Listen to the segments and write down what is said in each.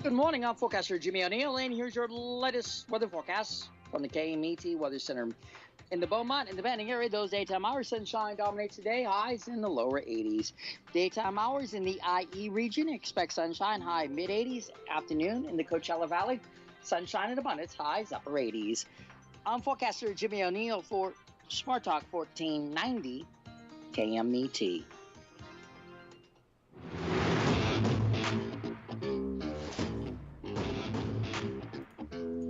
Good morning, I'm forecaster Jimmy O'Neill, and here's your latest weather forecast from the KMET Weather Center. In the Beaumont and the Banning area, those daytime hours, sunshine dominates today, highs in the lower 80s. Daytime hours in the IE region, expect sunshine, high mid 80s. Afternoon in the Coachella Valley, sunshine and abundance, highs upper 80s. I'm forecaster Jimmy O'Neill for Smart Talk 1490 KMET.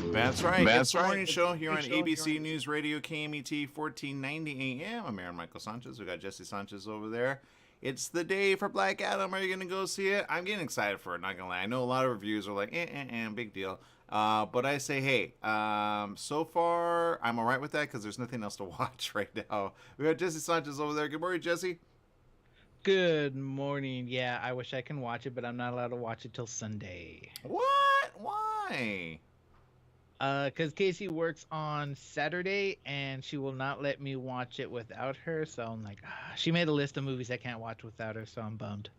That's right. It's the morning show here on ABC News Radio KMET 1490 AM. I'm Aaron Michael Sanchez. We got Jesse Sanchez over there. It's the day for Black Adam. Are you going to go see it? I'm getting excited for it, not going to lie. I know a lot of reviews are like, big deal. But I say, hey, so far I'm all right with that because there's nothing else to watch right now. We got Jesse Sanchez over there. Good morning, Jesse. Good morning. Yeah, I wish I can watch it, but I'm not allowed to watch it till Sunday. What? Why? Because Casey works on Saturday, and she will not let me watch it without her. So I'm like, she made a list of movies I can't watch without her, so I'm bummed.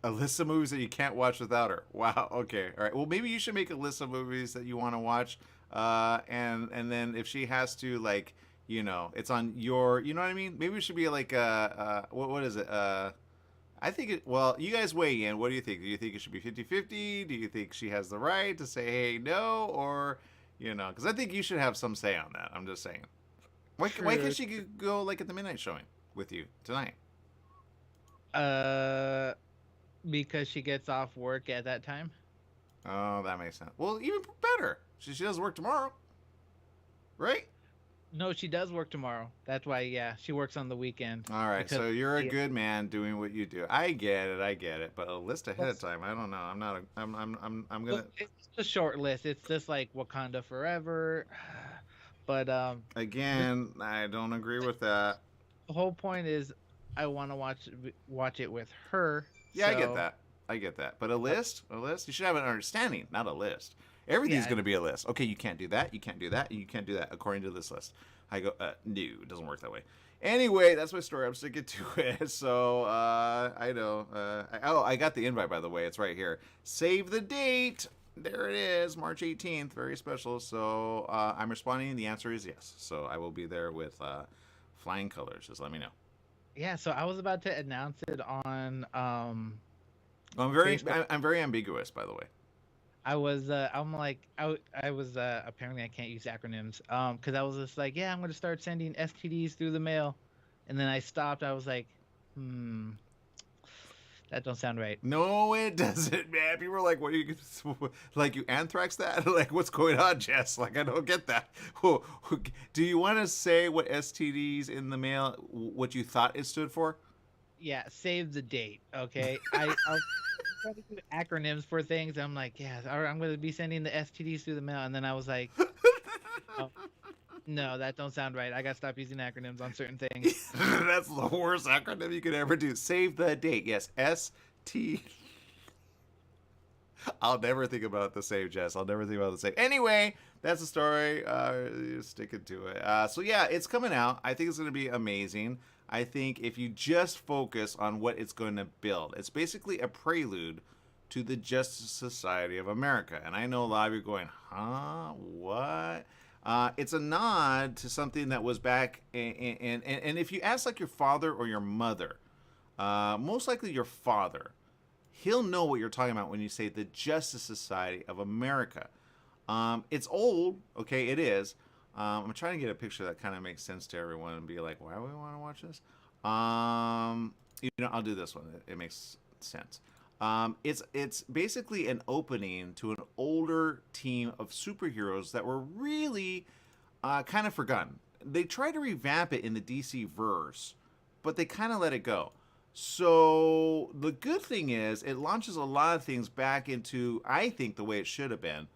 A list of movies that you can't watch without her. Wow. Okay. All right. Well, maybe you should make a list of movies that you want to watch, and then if she has to, like, you know, it's on your, you know what I mean? Maybe it should be like what is it? I think it. Well, you guys weigh in. What do you think? Do you think it should be 50-50? Do you think she has the right to say, hey, no, or you know, because I think you should have some say on that. I'm just saying. Why can't she go like at the midnight showing with you tonight? Because she gets off work at that time. Oh, that makes sense. Well, even better. She doesn't work tomorrow, right? No, she does work tomorrow. That's why, yeah, she works on the weekend. All right, so you're a good man doing what you do. I get it. But a list ahead of time, I don't know. I'm not. I'm gonna. It's a short list. It's just like Wakanda Forever, but again, I don't agree with that. The whole point is, I want to watch it with her. Yeah, so. I get that. But a list, you should have an understanding, not a list. Everything's going to be a list. Okay, you can't do that, you can't do that, and you can't do that according to this list. I go, no, it doesn't work that way. Anyway, that's my story. I'm sticking to it. So, I know. I got the invite, by the way. It's right here. Save the date. There it is, March 18th. Very special. So, I'm responding. The answer is yes. So, I will be there with flying colors. Just let me know. Yeah, so I was about to announce it on... I'm very ambiguous, by the way. I was apparently I can't use acronyms because I was just like, yeah, I'm going to start sending STDs through the mail, and then I stopped. I was like, that don't sound right. No, it doesn't, man. People are like, what are you, like, you anthrax that? Like, what's going on, Jess? Like, I don't get that. Do you want to say what STDs in the mail, what you thought it stood for? Yeah, save the date, okay? I'll try to do acronyms for things. I'm like, yeah, I'm going to be sending the STDs through the mail. And then I was like, oh, no, that don't sound right. I got to stop using acronyms on certain things. That's the worst acronym you could ever do. Save the date. Yes, S-T. I'll never think about the same, Jess. I'll never think about the same. Anyway, that's the story. Sticking to it. So, yeah, it's coming out. I think it's going to be amazing. I think if you just focus on what it's going to build, it's basically a prelude to the Justice Society of America. And I know a lot of you are going, huh? What? It's a nod to something that was back and if you ask like your father or your mother, most likely your father, he'll know what you're talking about when you say the Justice Society of America. It's old, okay, it is. I'm trying to get a picture that kind of makes sense to everyone and be like, why do we want to watch this? I'll do this one. It makes sense. It's basically an opening to an older team of superheroes that were really kind of forgotten. They tried to revamp it in the DC verse, but they kind of let it go. So the good thing is it launches a lot of things back into, I think, the way it should have been.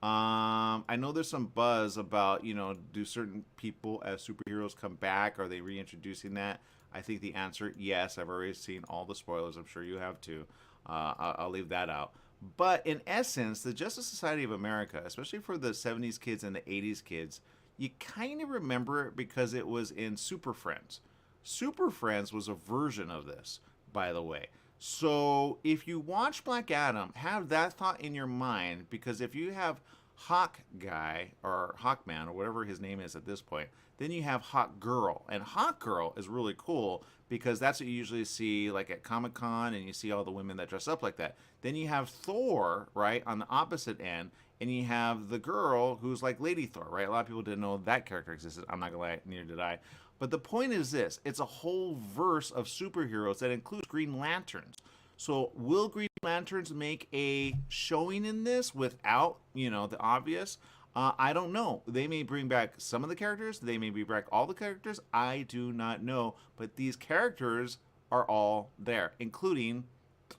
I know there's some buzz about, do certain people as superheroes come back? Are they reintroducing that? I think the answer, yes. I've already seen all the spoilers. I'm sure you have too. I'll leave that out. But in essence, the Justice Society of America, especially for the 70s kids and the 80s kids, you kind of remember it because it was in Super Friends. Super Friends was a version of this, by the way. So if you watch Black Adam, have that thought in your mind, because if you have Hawk Guy or Hawkman or whatever his name is at this point, then you have Hawk Girl. And Hawk Girl is really cool because that's what you usually see like at Comic Con, and you see all the women that dress up like that. Then you have Thor, right, on the opposite end, and you have the girl who's like Lady Thor, right? A lot of people didn't know that character existed. I'm not gonna lie, neither did I. But the point is this: it's a whole verse of superheroes that includes Green Lanterns. So will Green Lanterns make a showing in this without, the obvious? I don't know. They may bring back some of the characters. They may bring back all the characters. I do not know. But these characters are all there, including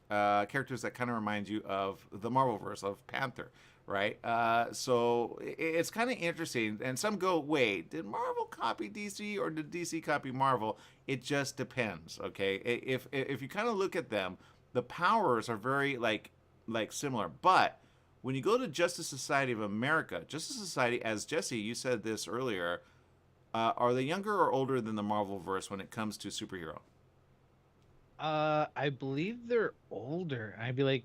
characters that kind of remind you of the Marvelverse of Panther, right? So it's kind of interesting. And some go, wait, did Marvel copy DC or did DC copy Marvel? It just depends, okay? If you kind of look at them, the powers are very like similar. But when you go to Justice Society of America, Justice Society, as Jesse, you said this earlier, are they younger or older than the Marvelverse when it comes to superhero? I believe they're older. I'd be like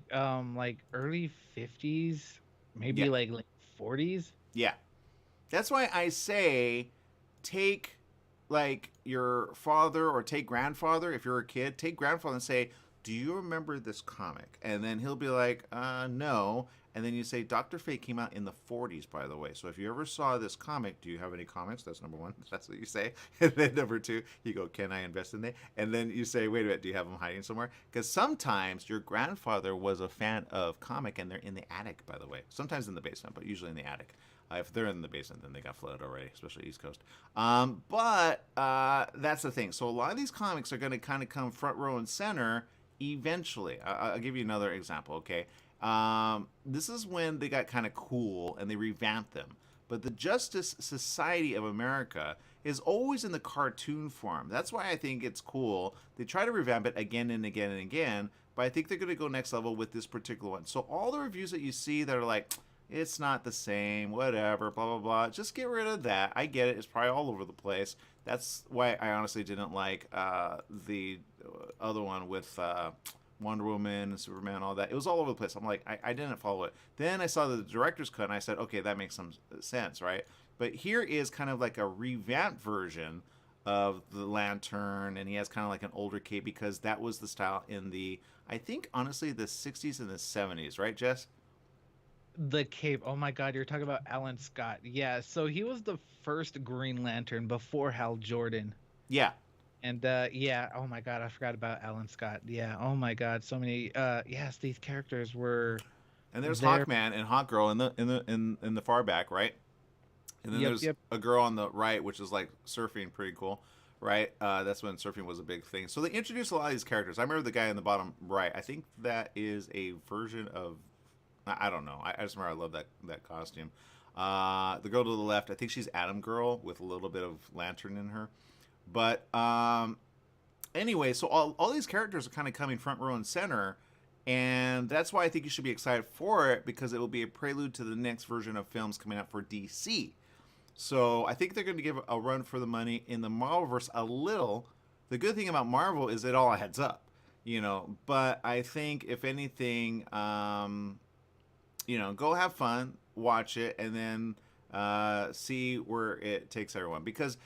early 50s, maybe Yeah, like late 40s. yeah. That's why I say take like your father or take grandfather if you're a kid, take grandfather and say, "Do you remember this comic?" And then he'll be like, no." And then you say, Dr. Fate came out in the 40s, by the way. So if you ever saw this comic, do you have any comics? That's number one. That's what you say. And then number two, you go, can I invest in it? And then you say, wait a minute, do you have them hiding somewhere? Because sometimes your grandfather was a fan of comic and they're in the attic, by the way. Sometimes in the basement, but usually in the attic. If they're in the basement, then they got flooded already, especially East Coast. But that's the thing. So a lot of these comics are going to kind of come front row and center eventually. I'll give you another example, okay? This is when they got kind of cool and they revamped them. But the Justice Society of America is always in the cartoon form. That's why I think it's cool. They try to revamp it again and again and again, but I think they're going to go next level with this particular one. So all the reviews that you see that are like, it's not the same, whatever, blah, blah, blah, just get rid of that. I get it. It's probably all over the place. That's why I honestly didn't like the other one with Wonder Woman and Superman, all that. It was all over the place. I'm like, I didn't follow it. Then I saw the director's cut and I said, okay, that makes some sense, right? But here is kind of like a revamped version of the Lantern, and he has kind of like an older cape because that was the style in the, I think, honestly, the 60s and the 70s, right, Jess? The cape. Oh my God, you're talking about Alan Scott. Yeah, so he was the first Green Lantern before Hal Jordan. Yeah. And yeah, oh my God, I forgot about Alan Scott. Yeah, oh my God, so many. Yes, these characters were And there's there. Hawkman and Hawkgirl in the far back, right? And then Yep, there's yep. a girl on the right, which is like surfing, pretty cool, right? That's when surfing was a big thing. So they introduced a lot of these characters. I remember the guy in the bottom right. I think that is a version of, I don't know. I just remember I love that costume. The girl to the left, I think she's Atom Girl with a little bit of lantern in her. But anyway, so all these characters are kind of coming front row and center. And that's why I think you should be excited for it, because it will be a prelude to the next version of films coming out for DC. So I think they're going to give a run for the money in the Marvelverse a little. The good thing about Marvel is it all adds up, But I think if anything, go have fun, watch it, and then see where it takes everyone. Because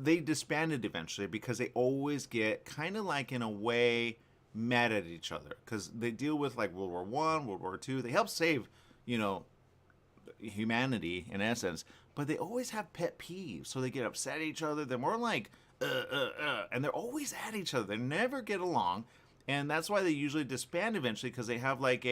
they disbanded eventually because they always get kind of like, in a way, mad at each other. Because they deal with like World War One, World War Two. They help save, humanity in essence. But they always have pet peeves. So they get upset at each other. They're more like, and they're always at each other. They never get along. And that's why they usually disband eventually, because they have like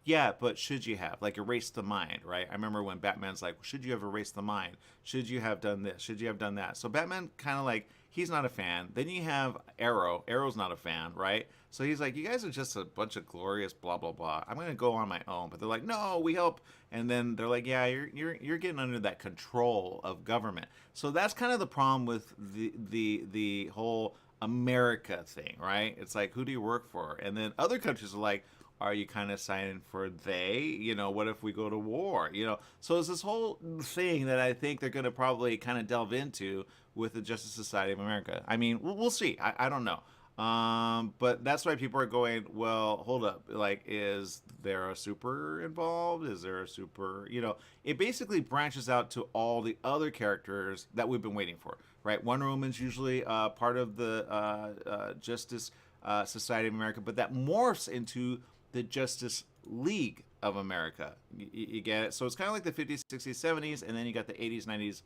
yeah, but should you have? Like, erase the mind, right? I remember when Batman's like, should you have erased the mind? Should you have done this? Should you have done that? So Batman kind of like, he's not a fan. Then you have Arrow. Arrow's not a fan, right? So he's like, you guys are just a bunch of glorious blah, blah, blah. I'm going to go on my own. But they're like, no, we help. And then they're like, yeah, you're getting under that control of government. So that's kind of the problem with the whole America thing, right? It's like, who do you work for? And then other countries are like, are you kind of signing for they? What if we go to war? So it's this whole thing that I think they're going to probably kind of delve into with the Justice Society of America. I mean, we'll see. I don't know. But that's why people are going, well, hold up. Like, is there a super involved? Is there a super, it basically branches out to all the other characters that we've been waiting for, right? Wonder Woman's usually part of the Justice Society of America, but that morphs into the Justice League of America. You get it? So it's kind of like the 50s, 60s, 70s, and then you got the 80s, 90s,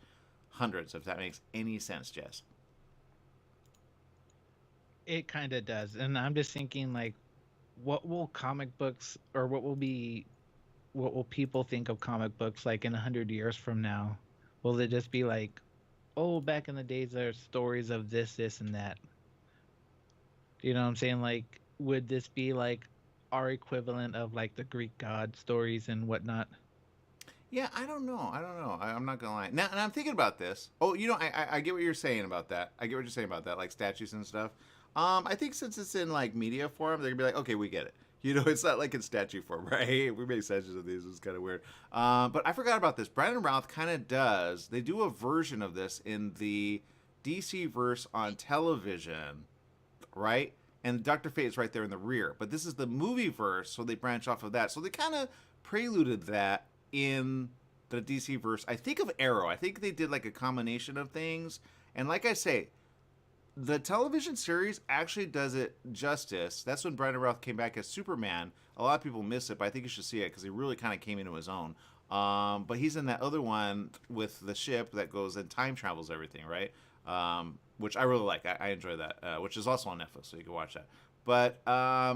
100s, if that makes any sense, Jess. It kind of does. And I'm just thinking, like, what will comic books, or what will people think of comic books like in 100 years from now? Will it just be like, oh, back in the days there's stories of this and that? You know what I'm saying? Like, would this be like our equivalent of like the Greek god stories and whatnot? Yeah, I don't know. I'm not gonna lie. Now, and I'm thinking about this. Oh, I get what you're saying about that. I get what you're saying about that, like statues and stuff. I think since it's in like media form, they're gonna be like, okay, we get it. It's not like in statue form, right? We make statues of these. It's kind of weird. But I forgot about this. Brandon Routh kind of does. They do a version of this in the DC verse on television, right? And Doctor Fate is right there in the rear. But this is the movie verse, so they branch off of that. So they kind of preluded that in the DC verse. I think of Arrow. I think they did like a combination of things. And like I say, the television series actually does it justice. That's when Brandon Routh came back as Superman. A lot of people miss it, but I think you should see it because he really kind of came into his own. But he's in that other one with the ship that goes and time travels everything, right? Which I really like. I enjoy that, which is also on Netflix, so you can watch that. But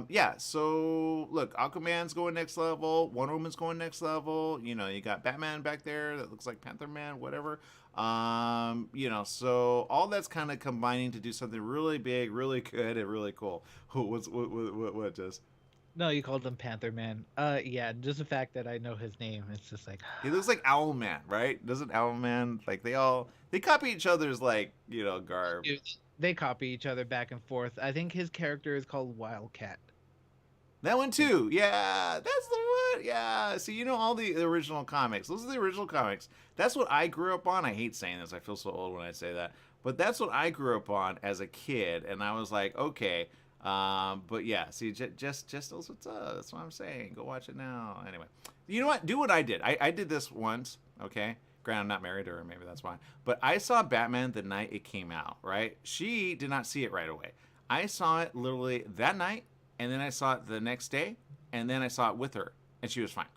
yeah, so look, Aquaman's going next level. Wonder Woman's going next level. You got Batman back there that looks like Panther Man, whatever. So all that's kind of combining to do something really big, really good, and really cool. What just? No, you called him Panther Man. Yeah, just the fact that I know his name, it's just like He looks like Owlman, right? Doesn't Owlman, like they copy each other's garb. Dude, they copy each other back and forth. I think his character is called Wildcat. That one too. Yeah, that's the one. Yeah. See, all the original comics. Those are the original comics. That's what I grew up on. I hate saying this. I feel so old when I say that. But that's what I grew up on as a kid, and I was like, okay. But yeah, see, just knows what's up. That's what I'm saying. Go watch it now. Anyway, you know what? Do what I did. I did this once. Okay. Granted, I'm not married to her. Maybe that's why. But I saw Batman the night it came out. Right? She did not see it right away. I saw it literally that night. And then I saw it the next day, and then I saw it with her, and she was fine.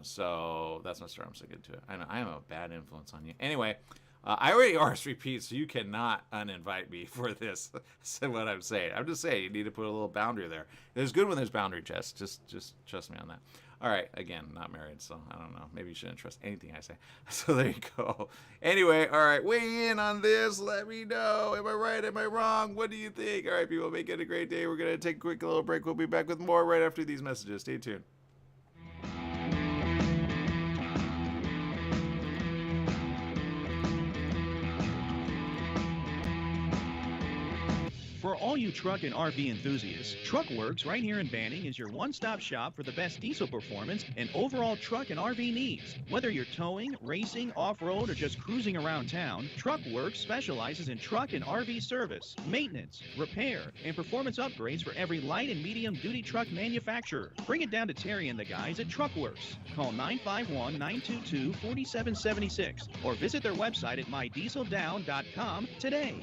So that's my story. I'm so good to it. I know I am a bad influence on you. Anyway, I already RSVP'd, so you cannot uninvite me for this. That's what I'm saying. I'm just saying you need to put a little boundary there. It's good when there's boundary, Jess. Just trust me on that. All right, again, not married, so I don't know. Maybe you shouldn't trust anything I say. So there you go. Anyway, all right, weigh in on this. Let me know. Am I right? Am I wrong? What do you think? All right, people, make it a great day. We're going to take a quick little break. We'll be back with more right after these messages. Stay tuned. For all you truck and RV enthusiasts, TruckWorks right here in Banning is your one-stop shop for the best diesel performance and overall truck and RV needs. Whether you're towing, racing, off-road, or just cruising around town, TruckWorks specializes in truck and RV service, maintenance, repair, and performance upgrades for every light and medium-duty truck manufacturer. Bring it down to Terry and the guys at TruckWorks. Call 951-922-4776 or visit their website at mydieseldown.com today.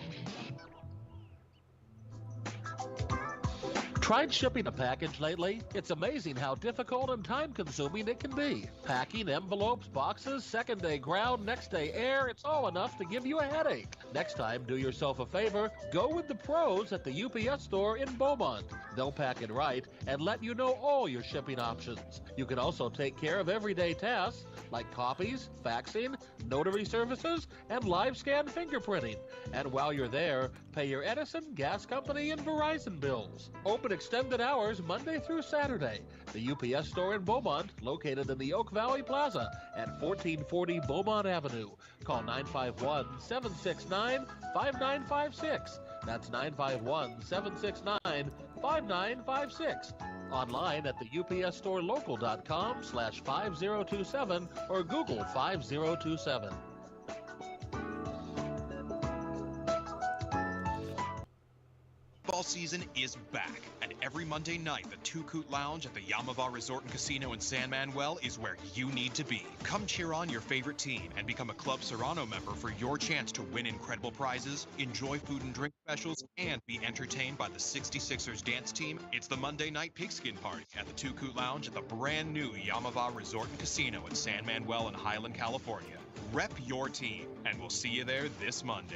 Tried shipping a package lately? It's amazing how difficult and time-consuming it can be. Packing envelopes, boxes, second-day ground, next-day air, it's all enough to give you a headache. Next time, do yourself a favor, go with the pros at the UPS store in Beaumont. They'll pack it right and let you know all your shipping options. You can also take care of everyday tasks like copies, faxing, notary services, and live scan fingerprinting. And while you're there, pay your Edison, gas company, and Verizon bills. Open extended hours Monday through Saturday. The UPS store in Beaumont, located in the Oak Valley Plaza at 1440 Beaumont Avenue. Call 951-769-5956. That's 951-769-5956. Online at the upsstorelocal.com/5027 or Google 5027. Football season is back, and every Monday night, the Two Coot Lounge at the Yamava Resort and Casino in San Manuel is where you need to be. Come cheer on your favorite team and become a Club Serrano member for your chance to win incredible prizes, enjoy food and drink specials, and be entertained by the 66ers dance team. It's the Monday Night Pigskin Party at the Two Coot Lounge at the brand new Yamava Resort and Casino in San Manuel and Highland, California. Rep your team, and we'll see you there this Monday.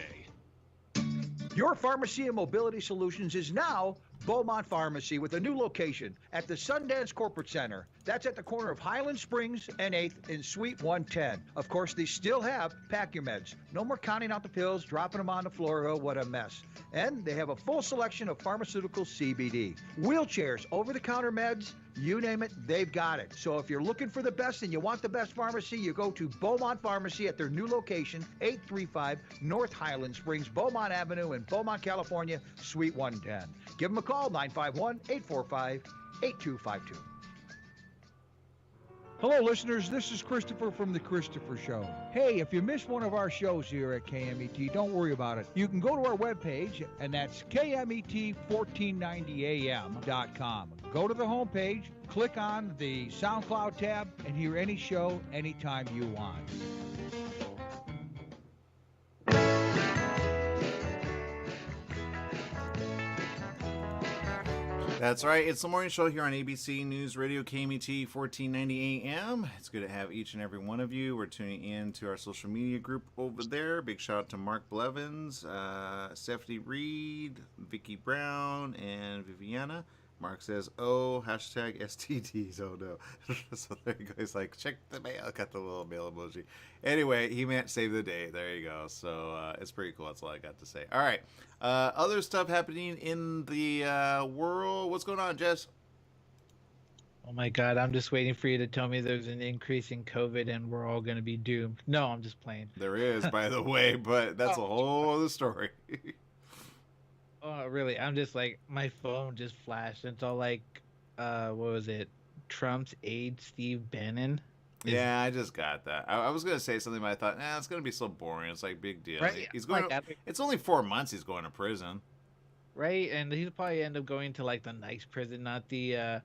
Your Pharmacy and Mobility Solutions is now Beaumont Pharmacy with a new location at the Sundance Corporate Center. That's at the corner of Highland Springs and 8th in Suite 110. Of course, they still have Pack Your Meds. No more counting out the pills, dropping them on the floor. Oh, what a mess. And they have a full selection of pharmaceutical CBD. Wheelchairs, over-the-counter meds, you name it, they've got it. So if you're looking for the best and you want the best pharmacy, you go to Beaumont Pharmacy at their new location, 835 North Highland Springs, Beaumont Avenue in Beaumont, California, Suite 110. Give them a call, 951-845-8252. Hello, listeners. This is Christopher from The Christopher Show. Hey, if you missed one of our shows here at KMET, don't worry about it. You can go to our webpage, and that's KMET1490am.com. Go to the homepage, click on the SoundCloud tab, and hear any show anytime you want. That's right. It's the morning show here on ABC News Radio KMET 1490 AM. It's good to have each and every one of you. We're tuning in to our social media group over there. Big shout out to Mark Blevins, Stephanie Reed, Vicky Brown, and Viviana. Mark says, oh, hashtag STDs. Oh, no. So there you go. He's like, check the mail. Got the little mail emoji. Anyway, he meant save the day. There you go. So it's pretty cool. That's all I got to say. All right. Other stuff happening in the world. What's going on, Jess? Oh, my God. I'm just waiting for you to tell me there's an increase in COVID and we're all going to be doomed. No, I'm just playing. There is, by the way, but that's a whole other story. Oh, really? I'm just like, my phone just flashed. It's all like, what was it? Trump's aide, Steve Bannon. Yeah, I just got that. I was going to say something, but I thought, it's going to be so boring. It's like, big deal. Right? He's going. It's only 4 months he's going to prison. Right? And he'll probably end up going to like the nice prison, not the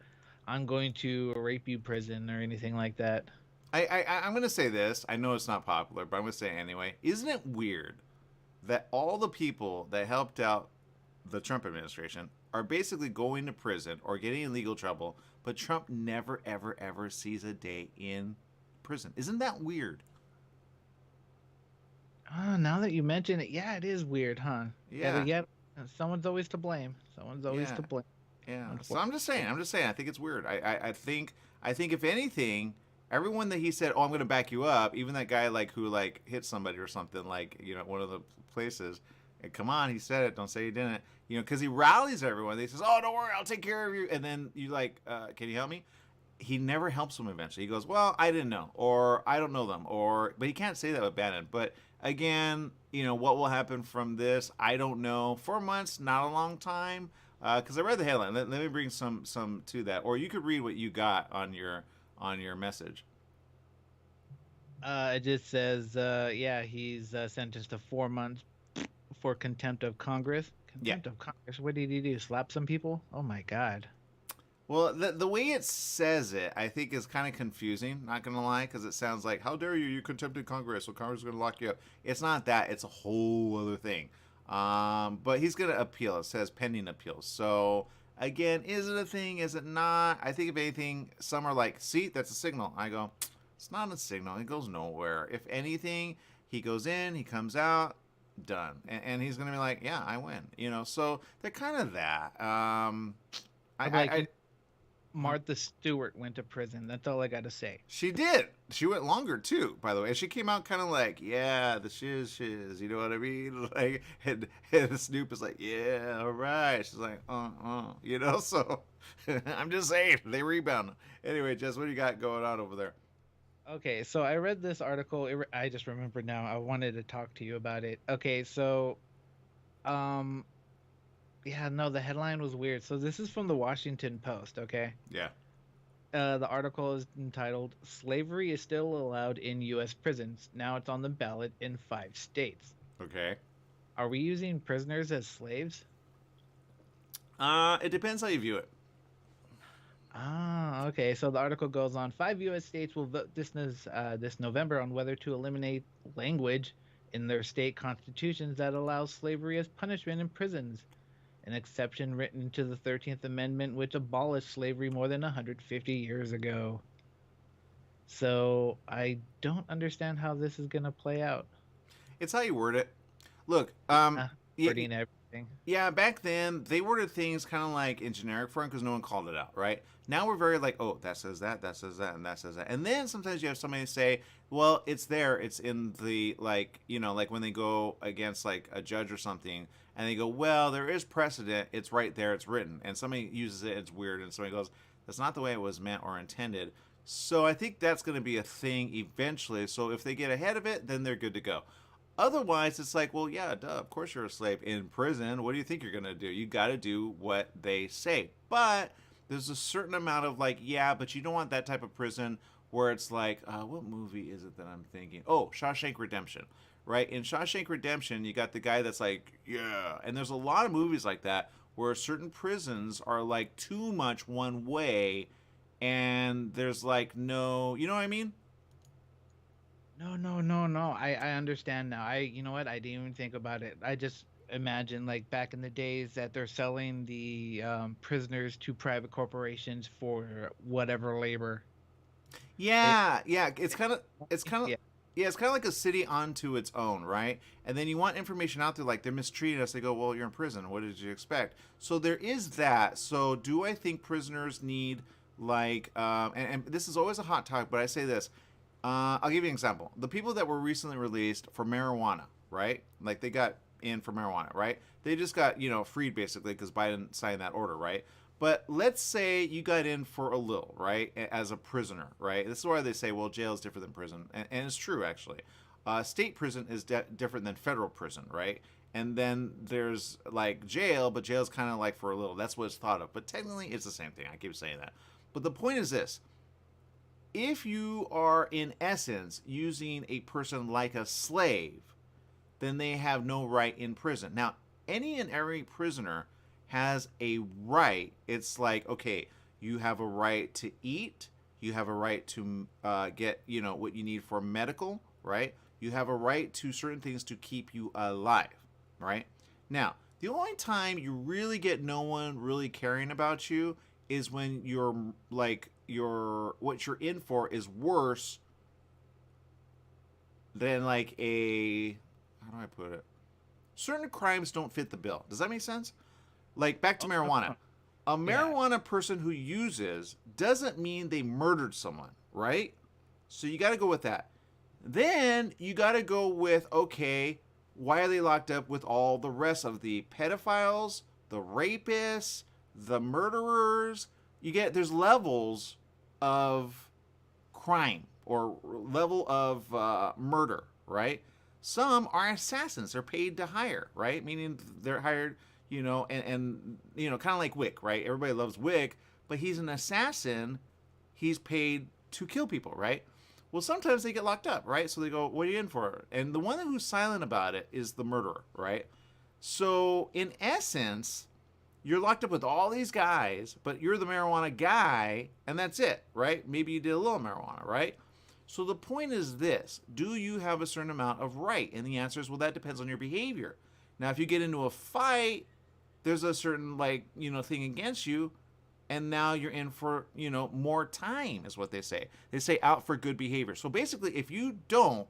I'm going to rape you prison or anything like that. I'm going to say this. I know it's not popular, but I'm going to say it anyway. Isn't it weird that all the people that helped out the Trump administration are basically going to prison or getting in legal trouble, but Trump never, ever, ever sees a day in prison? Isn't that weird? Now that you mention it, yeah, it is weird, huh? Yeah. Yeah, someone's always to blame. Someone's always to blame. Yeah. So I'm just saying. I think it's weird. I think if anything, everyone that he said, "Oh, I'm going to back you up," even that guy who hit somebody or something, one of the places. Come on, he said it. Don't say he didn't. Because he rallies everyone. He says, "Oh, don't worry, I'll take care of you." And then you can you help me? He never helps them eventually. He goes, "Well, I didn't know," or "I don't know them," but he can't say that with Bannon. But again, what will happen from this? I don't know. 4 months, not a long time. Because I read the headline. Let me bring some to that. Or you could read what you got on your message. It just says, he's sentenced to 4 months for contempt of Congress. Contempt of Congress. What did he do? Slap some people? Oh my God. Well, the way it says it, I think, is kind of confusing. Not gonna lie, because it sounds like, "How dare you? You contempted Congress, so Congress is gonna lock you up." It's not that. It's a whole other thing. But he's gonna appeal. It says pending appeal. So again, is it a thing? Is it not? I think if anything, some are like, "See, that's a signal." I go, "It's not a signal. It goes nowhere." If anything, he goes in, he comes out. Done. And he's gonna be like, "Yeah, I win." So they're kind of that. Martha Stewart went to prison. That's all I gotta say. She did. She went longer too, by the way. And she came out kind of like, "Yeah, the shiz. You know what I mean?" And Snoop is like, "Yeah, all right." She's like, So I'm just saying, they rebound. Anyway, Jess, what do you got going on over there? Okay, so I read this article. I just remembered now. I wanted to talk to you about it. Okay, so, the headline was weird. So this is from the Washington Post, okay? Yeah. The article is entitled, "Slavery is Still Allowed in U.S. Prisons. Now it's on the ballot in 5 states." Okay. Are we using prisoners as slaves? It depends how you view it. Ah, okay. So the article goes on. 5 U.S. states will vote this November on whether to eliminate language in their state constitutions that allows slavery as punishment in prisons. An exception written to the 13th Amendment, which abolished slavery more than 150 years ago. So I don't understand how this is gonna play out. It's how you word it. Look, yeah, Wording everything. yeah, back then they worded things kind of like in generic form because no one called it out, right? Now we're very like, oh, that says that, and that says that. And then sometimes you have somebody say, well, it's there, it's in the, like, like when they go against like a judge or something, and they go, well, there is precedent, it's right there, it's written. And somebody uses it, it's weird, and somebody goes, that's not the way it was meant or intended. So I think that's going to be a thing eventually. So if they get ahead of it, then they're good to go. Otherwise, it's like, well, yeah, duh, of course you're a slave in prison. What do you think you're going to do? You got to do what they say. But there's a certain amount of like, yeah, but you don't want that type of prison where it's like, what movie is it that I'm thinking? Oh, Shawshank Redemption, right? In Shawshank Redemption, you got the guy that's like, yeah. And there's a lot of movies like that where certain prisons are like too much one way and there's like no, you know what I mean? No. I understand now. You know what? I didn't even think about it. I just imagine like back in the days that they're selling the prisoners to private corporations for whatever labor. Yeah, yeah. It's kind of, Yeah. yeah, it's kind of like a city onto its own, right? And then you want information out there like they're mistreating us. They go, well, you're in prison. What did you expect? So there is that. So do I think prisoners need like, and this is always a hot topic, but I say this. I'll give you an example. The people that were recently released for marijuana, right? Like they got in for marijuana, right? They just got, freed basically because Biden signed that order, right? But let's say you got in for a little, right? As a prisoner, right? This is why they say, well, jail is different than prison. And it's true, actually. State prison is different than federal prison, right? And then there's like jail, but jail's kind of like for a little. That's what it's thought of. But technically, it's the same thing. I keep saying that. But the point is this. If you are, in essence, using a person like a slave, then they have no right in prison. Now, any and every prisoner has a right. It's like, okay, you have a right to eat. You have a right to get, what you need for medical, right? You have a right to certain things to keep you alive, right? Now, the only time you really get no one really caring about you is when you're like, what you're in for is worse than like how do I put it? Certain crimes don't fit the bill. Does that make sense? Like back to marijuana. A marijuana person who uses doesn't mean they murdered someone, right? So you got to go with that. Then you got to go with, okay, why are they locked up with all the rest of the pedophiles, the rapists, the murderers? There's levels of crime or level of murder, right? Some are assassins. They're paid to hire, right? Meaning they're hired, and kind of like Wick, right? Everybody loves Wick, but he's an assassin. He's paid to kill people, right? Well, sometimes they get locked up, right? So they go, what are you in for? And the one who's silent about it is the murderer, right? So in essence, you're locked up with all these guys, but you're the marijuana guy, and that's it, right? Maybe you did a little marijuana, right? So the point is this. Do you have a certain amount of right? And the answer is, well, that depends on your behavior. Now, if you get into a fight, there's a certain, thing against you, and now you're in for, more time is what they say. They say out for good behavior. So basically, if you don't,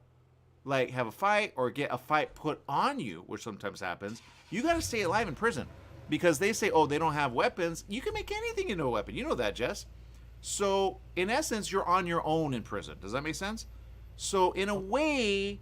have a fight or get a fight put on you, which sometimes happens, you got to stay alive in prison. Because they say, oh, they don't have weapons. You can make anything into a weapon. You know that, Jess. So, in essence, you're on your own in prison. Does that make sense? So, in a way,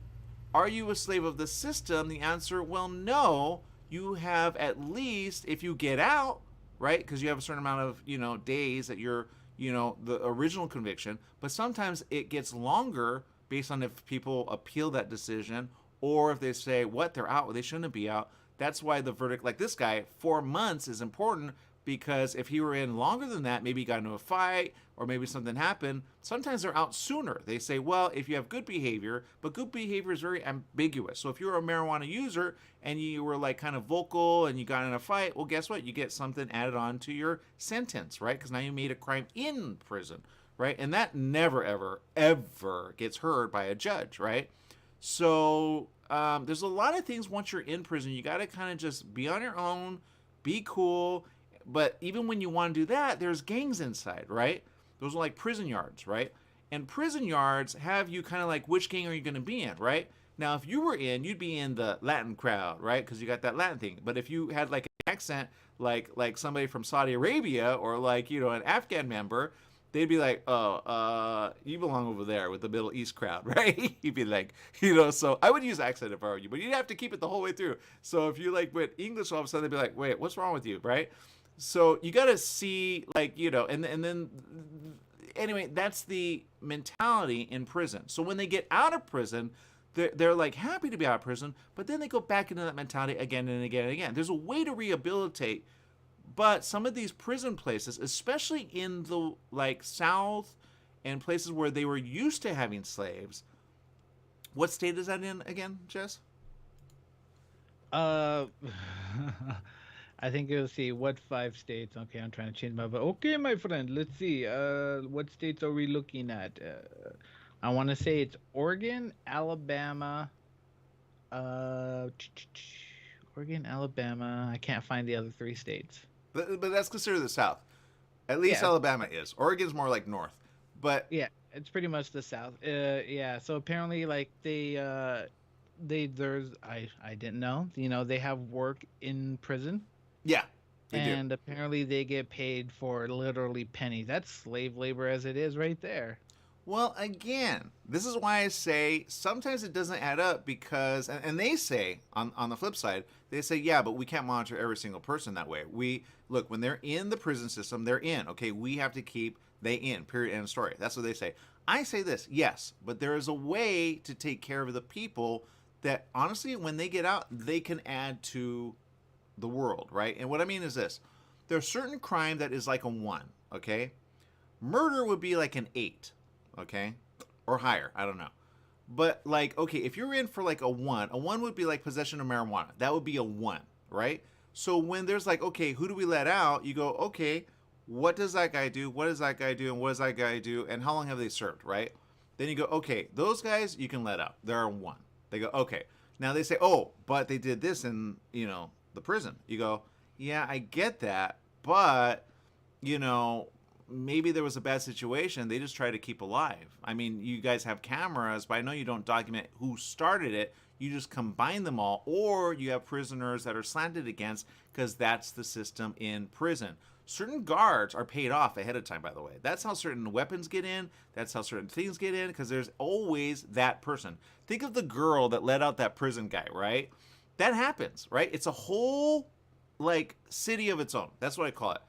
are you a slave of the system? The answer, well, no. You have at least, if you get out, right? Because you have a certain amount of, days that you're, the original conviction. But sometimes it gets longer based on if people appeal that decision or if they say, what, they're out, they shouldn't be out. That's why the verdict, like this guy, 4 months is important, because if he were in longer than that, maybe he got into a fight or maybe something happened. Sometimes they're out sooner. They say, well, if you have good behavior, but good behavior is very ambiguous. So if you're a marijuana user and you were like kind of vocal and you got in a fight, well, guess what? You get something added on to your sentence, right? Because now you made a crime in prison, right? And that never, ever, ever gets heard by a judge, right? So there's a lot of things once you're in prison, you got to kind of just be on your own, be cool. But even when you want to do that, there's gangs inside, right? Those are like prison yards, right? And prison yards have you kind of like, which gang are you going to be in, right? Now, if you were in, you'd be in the Latin crowd, right? Because you got that Latin thing. But if you had like an accent, like somebody from Saudi Arabia or like, you know, an Afghan member, they'd be like, oh, you belong over there with the Middle East crowd, right? You'd be like, you know, so I would use accent if I were you, but you'd have to keep it the whole way through. So if you like went English all of a sudden, they'd be like, wait, what's wrong with you, right? So you got to see, like, you know, and then, anyway, that's the mentality in prison. So when they get out of prison, they're like happy to be out of prison, but then they go back into that mentality again and again and again. There's a way to rehabilitate, but some of these prison places, especially in the, like, South and places where they were used to having slaves, what state is that in again, Jess? I think you'll see what 5 states. Okay, I'm trying to change my. Okay, my friend, let's see. What states are we looking at? I want to say it's Oregon, Alabama. Oregon, Alabama. I can't find the other 3 states. But that's considered the South. At least Yeah. Alabama is. Oregon's more like North. But Yeah, it's pretty much the South. Yeah. So apparently, like there's I didn't know. You know, they have work in prison. yeah, they do. And apparently they get paid for literally pennies. That's slave labor as it is right there. Well, again, this is why I say sometimes it doesn't add up because, and they say on the flip side, they say, yeah, but we can't monitor every single person that way. Look, when they're in the prison system, they're in. Okay, we have to keep they in, period, end of story. That's what they say. I say this, yes, but there is a way to take care of the people that, honestly, when they get out, they can add to the world, right? And what I mean is this. There's certain crime that is like a 1, okay? Murder would be like an 8. Okay, or higher, I don't know. But like, okay, if you're in for like a 1 would be like possession of marijuana. That would be a 1, right? So when there's like, okay, who do we let out? You go, okay, what does that guy do? What does that guy do? And what does that guy do? And how long have they served, right? Then you go, okay, those guys you can let out. They're a 1. They go, okay. Now they say, oh, but they did this in, you know, the prison. You go, yeah, I get that, but, you know, maybe there was a bad situation. They just try to keep alive. I mean, you guys have cameras, but I know you don't document who started it. You just combine them all, or you have prisoners that are slanted against because that's the system in prison. Certain guards are paid off ahead of time, by the way. That's how certain weapons get in. That's how certain things get in, because there's always that person. Think of the girl that let out that prison guy, right? That happens, right? It's a whole, like, city of its own. That's what I call it.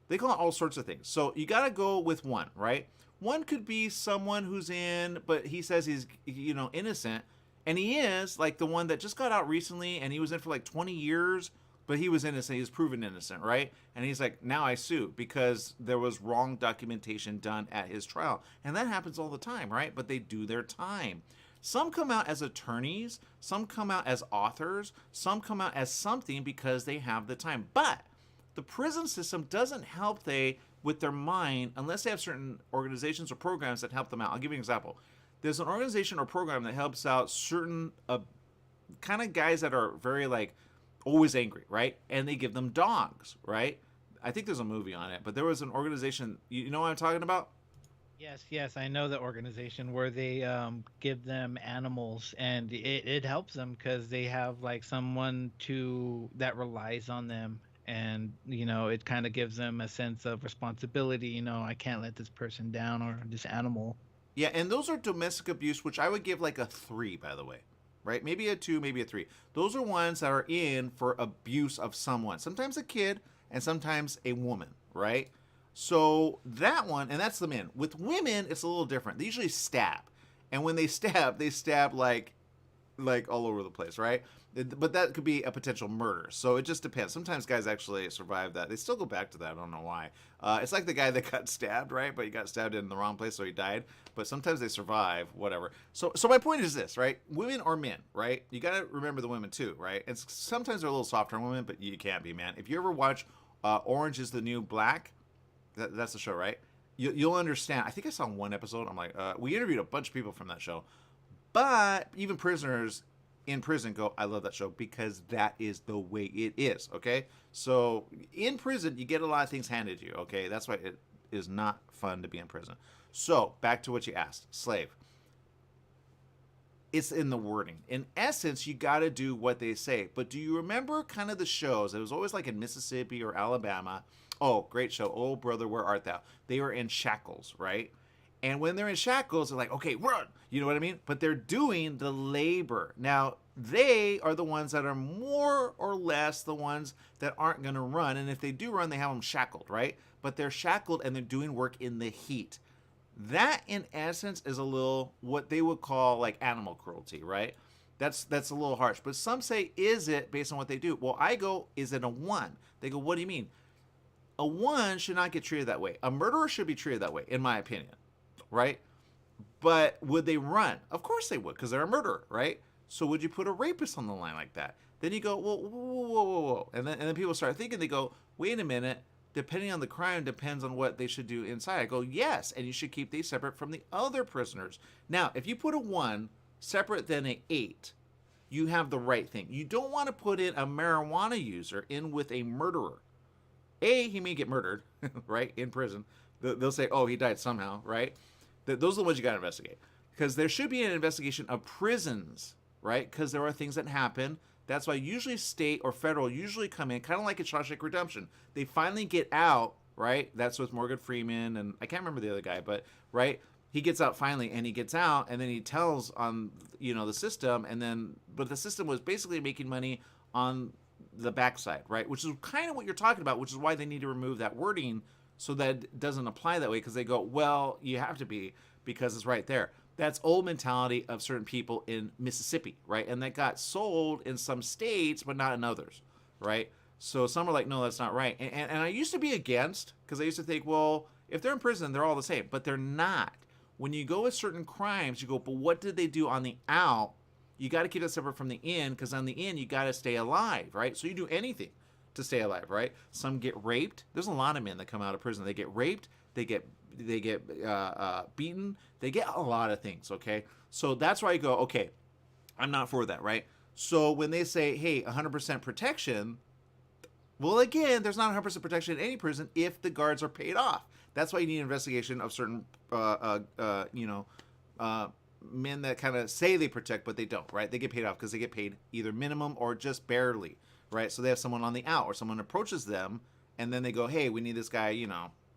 They call it all sorts of things. So you got to go with 1, right? 1 could be someone who's in, but he says he's, you know, innocent. And he is, like the one that just got out recently, and he was in for like 20 years, but he was innocent. He was proven innocent, right? And he's like, now I sue because there was wrong documentation done at his trial. And that happens all the time, right? But they do their time. Some come out as attorneys. Some come out as authors. Some come out as something because they have the time. But the prison system doesn't help with their mind unless they have certain organizations or programs that help them out. I'll give you an example. There's an organization or program that helps out certain kind of guys that are very, like, always angry, right? And they give them dogs, right? I think there's a movie on it, but there was an organization. You know what I'm talking about? Yes, I know the organization where they give them animals, and it helps them because they have like someone that relies on them. And, you know, it kind of gives them a sense of responsibility. You know, I can't let this person down or this animal. Yeah, and those are domestic abuse, which I would give like a 3, by the way, right? Maybe a 2, maybe a 3. Those are ones that are in for abuse of someone, sometimes a kid and sometimes a woman, right? So that one, and that's the men. With women, it's a little different. They usually stab. And when they stab like like all over the place, right? But that could be a potential murder. So it just depends. Sometimes guys actually survive that. They still go back to that. I don't know why. It's like the guy that got stabbed, right? But he got stabbed in the wrong place, so he died. But sometimes they survive, whatever. So my point is this, right? Women or men, right? You got to remember the women too, right? And sometimes they're a little softer on women, but you can't be, man. If you ever watch Orange is the New Black, that's the show, right? You'll understand. I think I saw one episode. I'm like, we interviewed a bunch of people from that show. But even prisoners in prison go, I love that show because that is the way it is, okay? So in prison, you get a lot of things handed to you, okay? That's why it is not fun to be in prison. So back to what you asked, slave. It's in the wording. In essence, you got to do what they say. But do you remember kind of the shows? It was always like in Mississippi or Alabama. Oh, great show. Oh, brother, where art thou? They were in shackles, right? And when they're in shackles, they're like, okay, run. You know what I mean? But they're doing the labor. Now, they are the ones that are more or less the ones that aren't going to run. And if they do run, they have them shackled, right? But they're shackled and they're doing work in the heat. That, in essence, is a little what they would call like animal cruelty, right? That's a little harsh. But some say, is it based on what they do? Well, I go, is it a 1? They go, what do you mean? A 1 should not get treated that way. A murderer should be treated that way, in my opinion. Right? But would they run? Of course they would, because they're a murderer, right? So would you put a rapist on the line like that? Then you go, whoa, whoa, whoa, whoa, whoa. And then people start thinking, they go, wait a minute, depending on the crime depends on what they should do inside. I go, yes, and you should keep these separate from the other prisoners. Now, if you put a 1 separate than an 8, you have the right thing. You don't want to put in a marijuana user in with a murderer. He may get murdered, right, in prison. They'll say, oh, he died somehow, right? Those are the ones you got to investigate. Because there should be an investigation of prisons, right? Because there are things that happen. That's why usually state or federal usually come in, kind of like a Shawshank Redemption. They finally get out, right? That's with Morgan Freeman, and I can't remember the other guy, but, right? He gets out finally, and he gets out, and then he tells on, the system, but the system was basically making money on the backside, right? Which is kind of what you're talking about, which is why they need to remove that wording so that it doesn't apply that way, because they go, well, you have to be, because it's right there. That's old mentality of certain people in Mississippi, right? And that got sold in some states, but not in others, right? So some are like, no, that's not right. And I used to be against, because I used to think, well, if they're in prison, they're all the same, but they're not. When you go with certain crimes, you go, but what did they do on the out? You got to keep it separate from the in, because on the in, you got to stay alive, right? So you do anything to stay alive, right? Some get raped. There's a lot of men that come out of prison. They get raped. They get beaten. They get a lot of things, okay? So that's why I go, okay, I'm not for that, right? So when they say, hey, 100% protection, well, again, there's not 100% protection in any prison if the guards are paid off. That's why you need an investigation of certain, men that kind of say they protect, but they don't, right? They get paid off because they get paid either minimum or just barely, right? So they have someone on the out, or someone approaches them, and then they go, hey, we need this guy,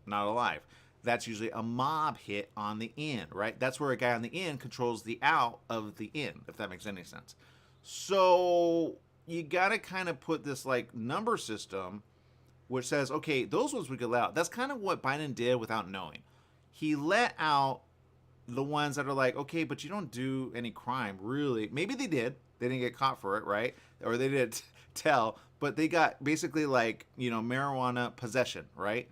not alive. That's usually a mob hit on the in, right? That's where a guy on the in controls the out of the in, if that makes any sense. So you got to kind of put this like number system which says, okay, those ones we could let out. That's kind of what Biden did without knowing. He let out the ones that are like, okay, but you don't do any crime, really. Maybe they did. They didn't get caught for it, right? Or they didn't tell, but they got basically like, marijuana possession, right?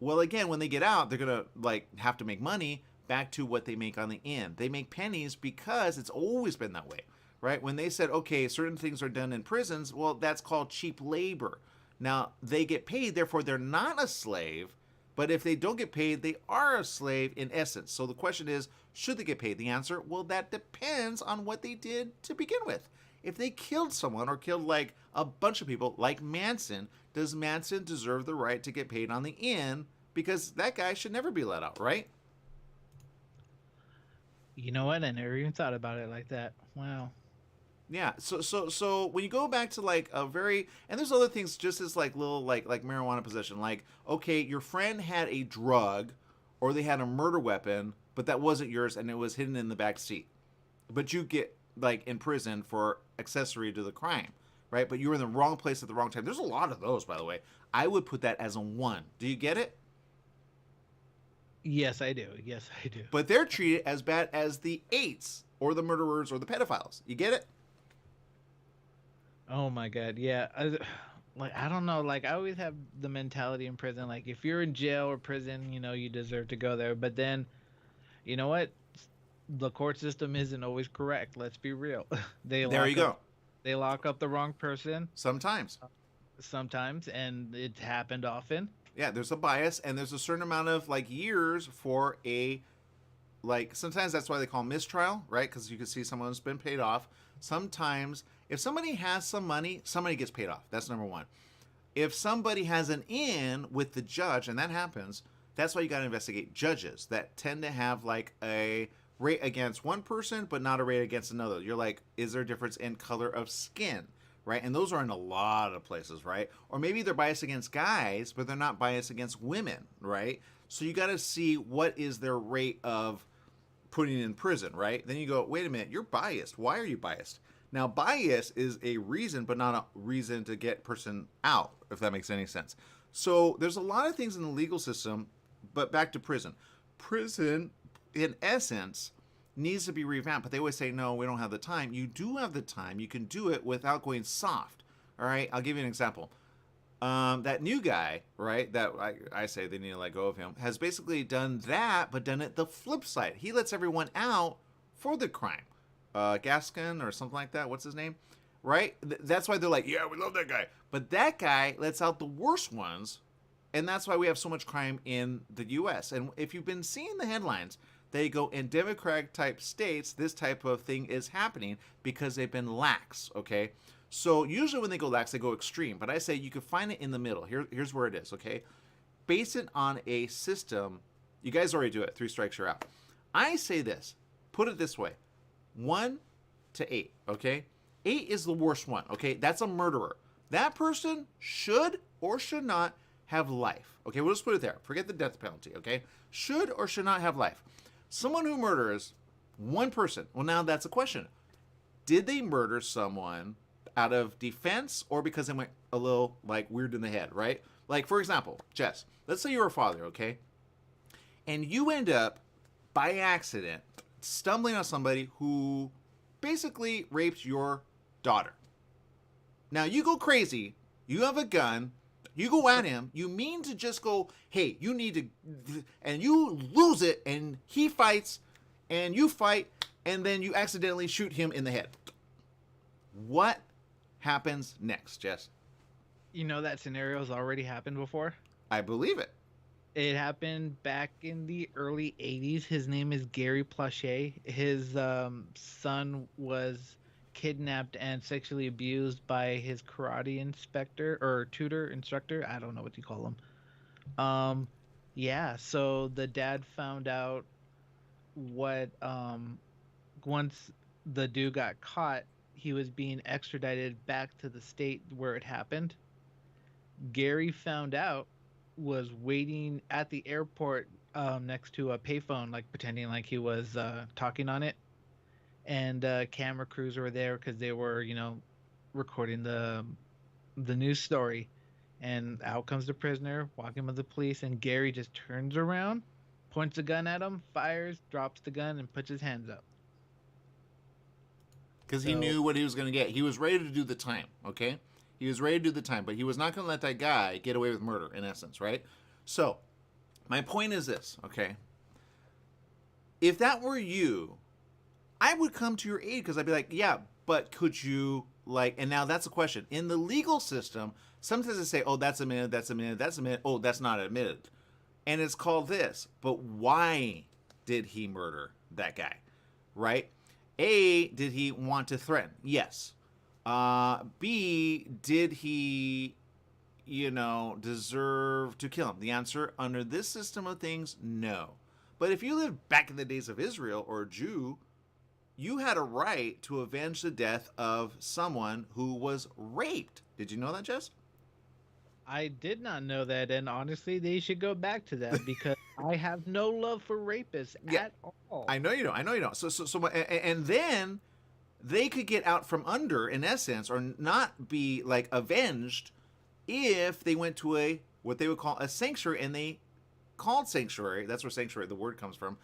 Well, again, when they get out, they're going to like have to make money back to what they make on the in. They make pennies because it's always been that way, right? When they said, okay, certain things are done in prisons, well, that's called cheap labor. Now, they get paid, therefore they're not a slave, but if they don't get paid, they are a slave in essence. So the question is, should they get paid? The answer, well, that depends on what they did to begin with. If they killed someone or killed like a bunch of people, like Manson, does Manson deserve the right to get paid on the in? Because that guy should never be let out, right? You know what? I never even thought about it like that. Wow. Yeah. So when you go back to like a very, and there's other things just as like little like marijuana possession, like, okay, your friend had a drug or they had a murder weapon, but that wasn't yours and it was hidden in the back seat. But you get like in prison for accessory to the crime, right? But you were in the wrong place at the wrong time. There's a lot of those, by the way. I would put that as a 1. Do you get it? Yes, I do. Yes, I do. But they're treated as bad as the eights or the murderers or the pedophiles. You get it? Oh my God. Yeah. Like, I don't know. Like, I always have the mentality in prison. Like, if you're in jail or prison, you deserve to go there. But then, you know what? The court system isn't always correct. Let's be real. They There you go. They lock up the wrong person Sometimes. sometimes, and it's happened often. Yeah, there's a bias, and there's a certain amount of like years for a like. Sometimes that's why they call mistrial, right? Because you can see someone's been paid off. Sometimes, if somebody has some money, somebody gets paid off. That's number one. If somebody has an in with the judge, and that happens, that's why you got to investigate judges that tend to have like a rate against one person, but not a rate against another. You're like, is there a difference in color of skin? Right? And those are in a lot of places, right? Or maybe they're biased against guys, but they're not biased against women, right? So you got to see what is their rate of putting in prison, right? Then you go, wait a minute, you're biased. Why are you biased? Now, bias is a reason, but not a reason to get person out, if that makes any sense. So there's a lot of things in the legal system, but back to prison. Prison, in essence, needs to be revamped, but they always say, no, we don't have the time. You do have the time. You can do it without going soft. All right, I'll give you an example. That new guy, right, that I say they need to let go of him, has basically done that, but done it the flip side. He lets everyone out for the crime. Gaskin or something like that. What's his name? Right? That's why they're like, yeah, we love that guy. But that guy lets out the worst ones, and that's why we have so much crime in the U.S. And if you've been seeing the headlines, they go, in Democratic-type states, this type of thing is happening because they've been lax, okay? So usually when they go lax, they go extreme. But I say you can find it in the middle. Here's where it is, okay? Base it on a system. You guys already do it. 3 strikes, you're out. I say this. Put it this way. 1 to 8, okay? 8 is the worst one, okay? That's a murderer. That person should or should not have life. Okay, we'll just put it there. Forget the death penalty, okay? Should or should not have life. Someone who murders one person. Well, now that's a question. Did they murder someone out of defense or because they went a little, like, weird in the head, right? Like, for example, Jess, let's say you're a father, okay? And you end up, by accident, stumbling on somebody who basically raped your daughter. Now, you go crazy. You have a gun. You go at him. You mean to just go, hey, you need to, and you lose it, and he fights, and you fight, and then you accidentally shoot him in the head. What happens next, Jess? You know that scenario's already happened before? I believe it. It happened back in the early 80s. His name is Gary Plache. His son was kidnapped and sexually abused by his karate inspector or tutor instructor. I don't know what you call him. Yeah, so the dad found out what once the dude got caught, he was being extradited back to the state where it happened. Gary found out, was waiting at the airport next to a payphone, like pretending like he was talking on it, and camera crews were there because they were, recording the news story. And out comes the prisoner, walking with the police, and Gary just turns around, points a gun at him, fires, drops the gun, and puts his hands up. Because he knew what he was going to get. He was ready to do the time, okay? He was ready to do the time, but he was not going to let that guy get away with murder, in essence, right? So, my point is this, okay? If that were you, I would come to your aid because I'd be like, yeah, but could you, like, and now that's a question. In the legal system, sometimes they say, oh, that's admitted, that's admitted, that's admitted, oh, that's not admitted. And it's called this, but why did he murder that guy, right? A, did he want to threaten? Yes. B, did he, deserve to kill him? The answer, under this system of things, no. But if you lived back in the days of Israel or a Jew, you had a right to avenge the death of someone who was raped. Did you know that, Jess? I did not know that, and honestly, they should go back to that because I have no love for rapists at all. I know you don't. I know you don't. So, and then they could get out from under, in essence, or not be like avenged if they went to what they would call a sanctuary and they called sanctuary. That's where sanctuary, the word comes from,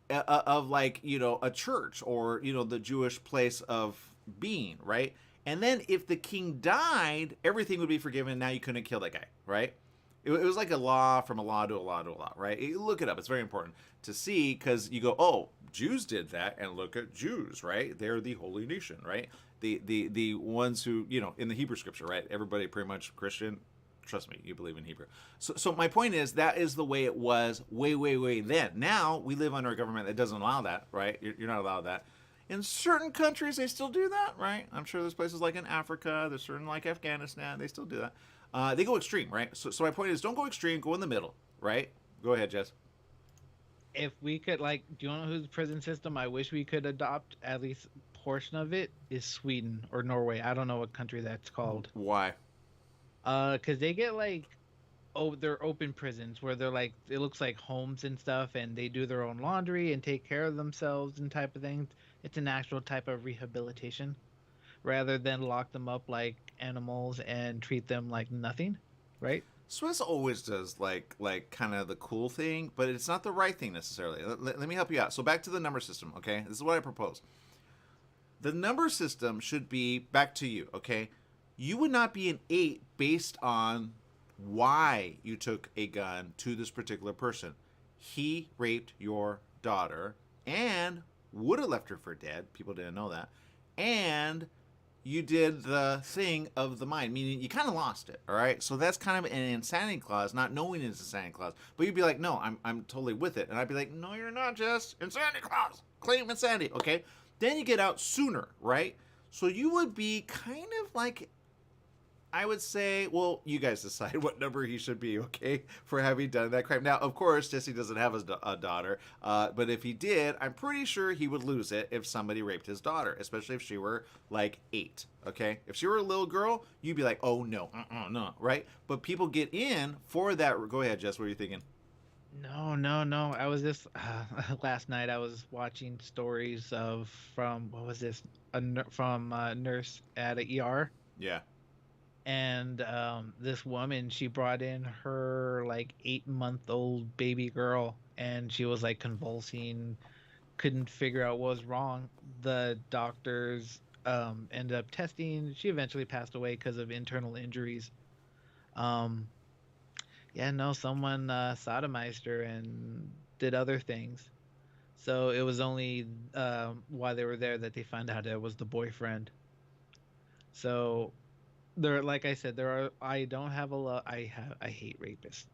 of like, a church or, the Jewish place of being, right? And then if the king died, everything would be forgiven. Now you couldn't kill that guy, right? It was like a law from a law to a law to a law, right? Look it up. It's very important to see because you go, oh, Jews did that, and look at Jews, right? They're the holy nation, right? The ones who, in the Hebrew scripture, right? Everybody pretty much Christian. Trust me, you believe in Hebrew. So my point is that is the way it was way, way, way then. Now we live under a government that doesn't allow that, right? You're not allowed that. In certain countries, they still do that, right? I'm sure there's places like in Africa, there's certain like Afghanistan, they still do that. They go extreme, right? So my point is, don't go extreme, go in the middle, right? Go ahead, Jess. If we could, do you want to know whose prison system I wish we could adopt at least a portion of it is Sweden or Norway. I don't know what country that's called. Why? Because they get they're open prisons where they're it looks like homes and stuff, and they do their own laundry and take care of themselves and type of things. It's an actual type of rehabilitation rather than lock them up like animals and treat them like nothing, right? Swiss always does like kind of the cool thing, but it's not the right thing necessarily. Let me help you out. So back to the number system, okay? This is what I propose. The number system should be back to you, okay? You would not be an 8 based on why you took a gun to this particular person. He raped your daughter and would have left her for dead. People didn't know that. And you did the thing of the mind, meaning you kind of lost it, all right? So that's kind of an insanity clause, not knowing it's an insanity clause. But you'd be like, no, I'm totally with it. And I'd be like, no, you're not, just insanity clause. Claim insanity, okay? Then you get out sooner, right? So you would be kind of like, I would say, well, you guys decide what number he should be, okay, for having done that crime. Now, of course, Jesse doesn't have a daughter, but if he did, I'm pretty sure he would lose it if somebody raped his daughter, especially if she were like 8, okay? If she were a little girl, you'd be like, oh, no, no, right? But people get in for that. Go ahead, Jess, what are you thinking? No. I was just last night. I was watching stories from what was this? From a nurse at a ER. Yeah. And this woman, she brought in her 8-month-old baby girl, and she was convulsing, couldn't figure out what was wrong. The doctors ended up testing. She eventually passed away because of internal injuries. Someone sodomized her and did other things. So it was only while they were there that they found out it was the boyfriend. So there, like I said, I don't have a lot. I hate rapists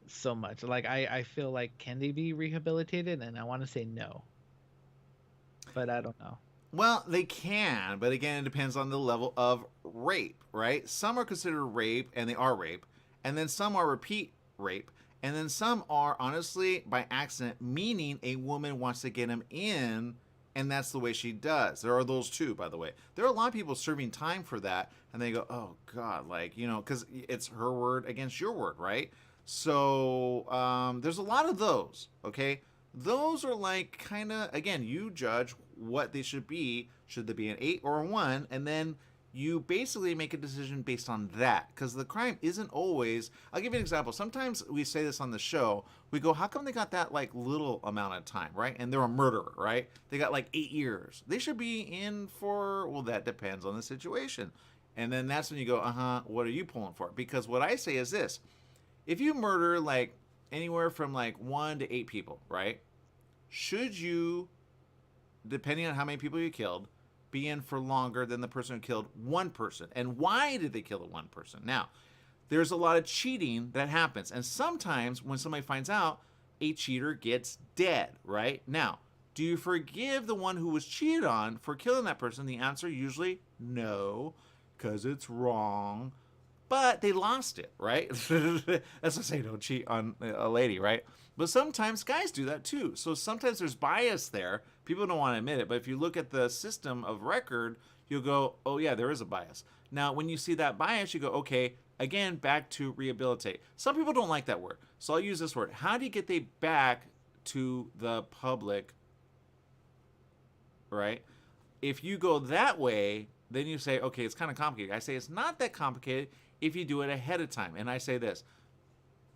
so much. I feel like, can they be rehabilitated? And I want to say no, but I don't know. Well, they can, but again, it depends on the level of rape, right? Some are considered rape, and they are rape, and then some are repeat rape, and then some are, honestly, by accident, meaning a woman wants to get him in, and that's the way she does. There are those too, by the way. There are a lot of people serving time for that, and they go, oh, God, because it's her word against your word, right? So there's a lot of those, okay? Those are kind of, again, you judge what they should be. Should they be an 8 or a 1? And then you basically make a decision based on that, because the crime isn't always. I'll give you an example. Sometimes we say this on the show. We go, how come they got that little amount of time, right? And they're a murderer, right? They got 8 years. They should be in for, well, that depends on the situation. And then that's when you go, what are you pulling for? Because what I say is this: if you murder anywhere from 1 to 8 people, right? Should you, depending on how many people you killed, be in for longer than the person who killed one person? And why did they kill the one person? Now, there's a lot of cheating that happens. And sometimes when somebody finds out, a cheater gets dead, right? Now, do you forgive the one who was cheated on for killing that person? The answer usually no, because it's wrong. But they lost it, right? That's to say, don't cheat on a lady, right? But sometimes guys do that too. So sometimes there's bias there. People don't want to admit it, but if you look at the system of record, you'll go, oh yeah, there is a bias. Now, when you see that bias, you go, okay, again, back to rehabilitate. Some people don't like that word, so I'll use this word. How do you get they back to the public, right? If you go that way, then you say, okay, it's kind of complicated. I say it's not that complicated if you do it ahead of time. And I say this,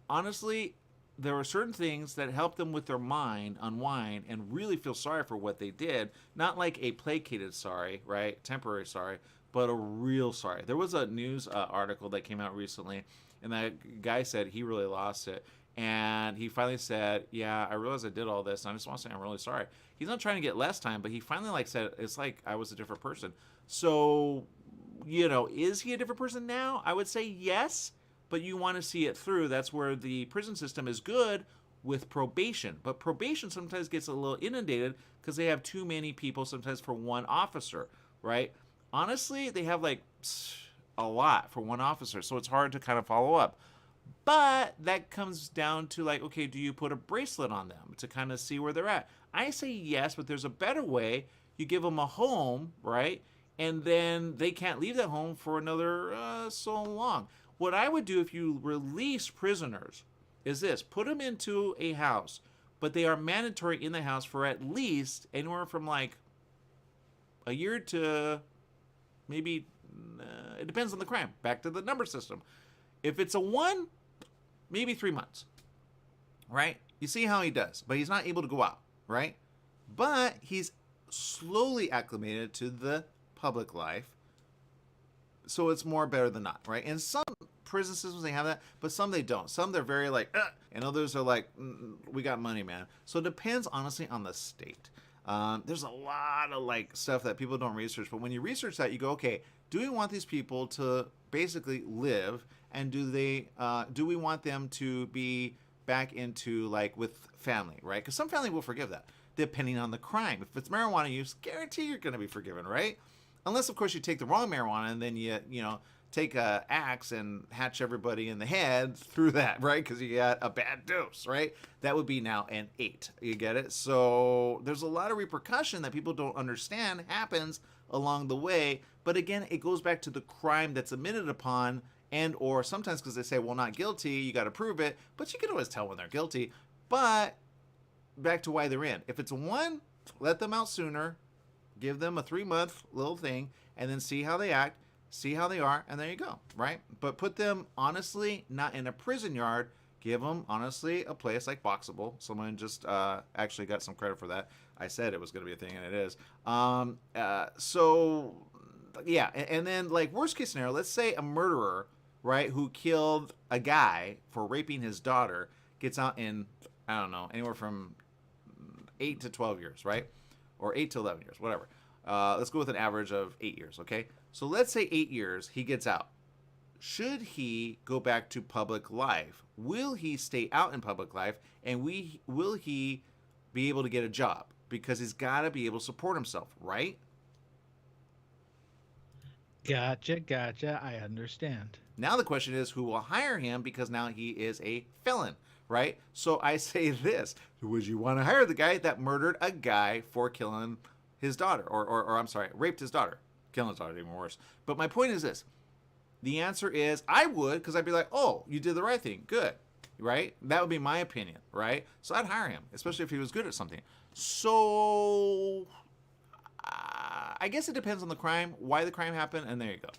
honestly, there are certain things that help them with their mind unwind and really feel sorry for what they did. Not like a placated sorry, right? Temporary sorry, but a real sorry. There was a news article that came out recently, and that guy said he really lost it. And he finally said, yeah, I realized I did all this, and I just want to say I'm really sorry. He's not trying to get less time, but he finally like said, it's like I was a different person. So, is he a different person now? I would say yes, but you want to see it through. That's where the prison system is good with probation. But probation sometimes gets a little inundated because they have too many people sometimes for one officer, right? Honestly, they have like a lot for one officer, so it's hard to kind of follow up. But that comes down to like, okay, do you put a bracelet on them to kind of see where they're at? I say yes, but there's a better way. You give them a home, right? And then they can't leave that home for another so long. What I would do if you release prisoners is this: put them into a house, but they are mandatory in the house for at least anywhere from like a year to maybe, it depends on the crime. Back to the number system. If it's a 1, maybe 3 months, right? You see how he does, but he's not able to go out, right? But he's slowly acclimated to the public life, so it's more better than not, right? And some prison systems, they have that, but some they don't. Some they're very like, ugh, and others are like, we got money, man. So it depends, honestly, on the state. There's a lot of like stuff that people don't research, but when you research that, you go, okay, do we want these people to basically live, and do we want them to be back into like with family, right? Because some family will forgive that, depending on the crime. If it's marijuana use, guarantee you're going to be forgiven, right? Unless, of course, you take the wrong marijuana and then you take a axe and hatch everybody in the head through that, right? Because you got a bad dose, right? That would be now an 8. You get it? So there's a lot of repercussion that people don't understand happens along the way. But again, it goes back to the crime that's admitted upon, and or sometimes because they say, well, not guilty, you got to prove it. But you can always tell when they're guilty. But back to why they're in. If it's a 1, let them out sooner. Give them a 3-month little thing, and then see how they act, see how they are, and there you go, right? But put them, honestly, not in a prison yard. Give them, honestly, a place like Boxable. Someone just actually got some credit for that. I said it was going to be a thing, and it is. So, yeah, and then, like, worst case scenario, let's say a murderer, right, who killed a guy for raping his daughter, gets out in, I don't know, anywhere from 8 to 12 years, right? Or 8 to 11 years, whatever. Let's go with an average of 8 years, okay? So let's say 8 years, he gets out. Should he go back to public life? Will he stay out in public life? And will he be able to get a job? Because he's got to be able to support himself, right? Gotcha. I understand. Now the question is, who will hire him? Because now he is a felon, right? So I say this: would you want to hire the guy that murdered a guy for killing his daughter, or I'm sorry, raped his daughter? Killing his daughter, even worse. But my point is this: the answer is I would, because I'd be like, oh, you did the right thing, good, right? That would be my opinion, right? So I'd hire him, especially if he was good at something. So I guess it depends on the crime, why the crime happened, and there you go.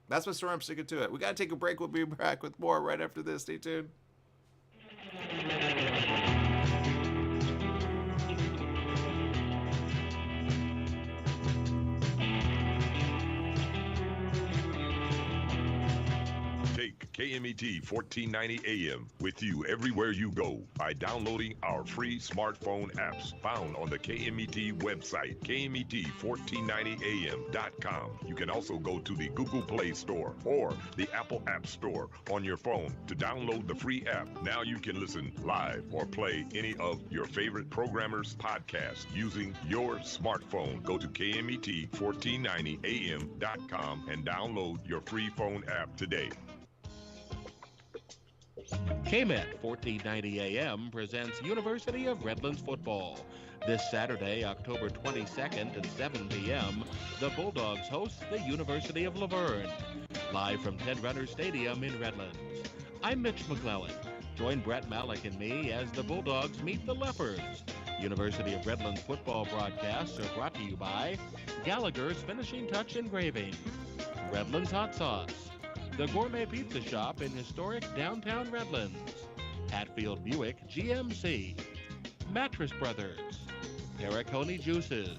That's my story. I'm sticking to it. We got to take a break. We'll be back with more right after this. Stay tuned. KMET 1490 AM with you everywhere you go by downloading our free smartphone apps found on the KMET website, KMET1490am.com. You can also go to the Google Play Store or the Apple App Store on your phone to download the free app. Now you can listen live or play any of your favorite programmers' podcasts using your smartphone. Go to KMET1490am.com and download your free phone app today. KMET 1490 AM presents University of Redlands football. This Saturday, October 22nd at 7 p.m., the Bulldogs host the University of La Verne. Live from Ted Runner Stadium in Redlands. I'm Mitch McClellan. Join Brett Malik and me as the Bulldogs meet the Leopards. University of Redlands football broadcasts are brought to you by Gallagher's Finishing Touch Engraving, Redlands Hot Sauce, the Gourmet Pizza Shop in historic downtown Redlands, Hatfield Buick GMC, Mattress Brothers, Caraconi Juices,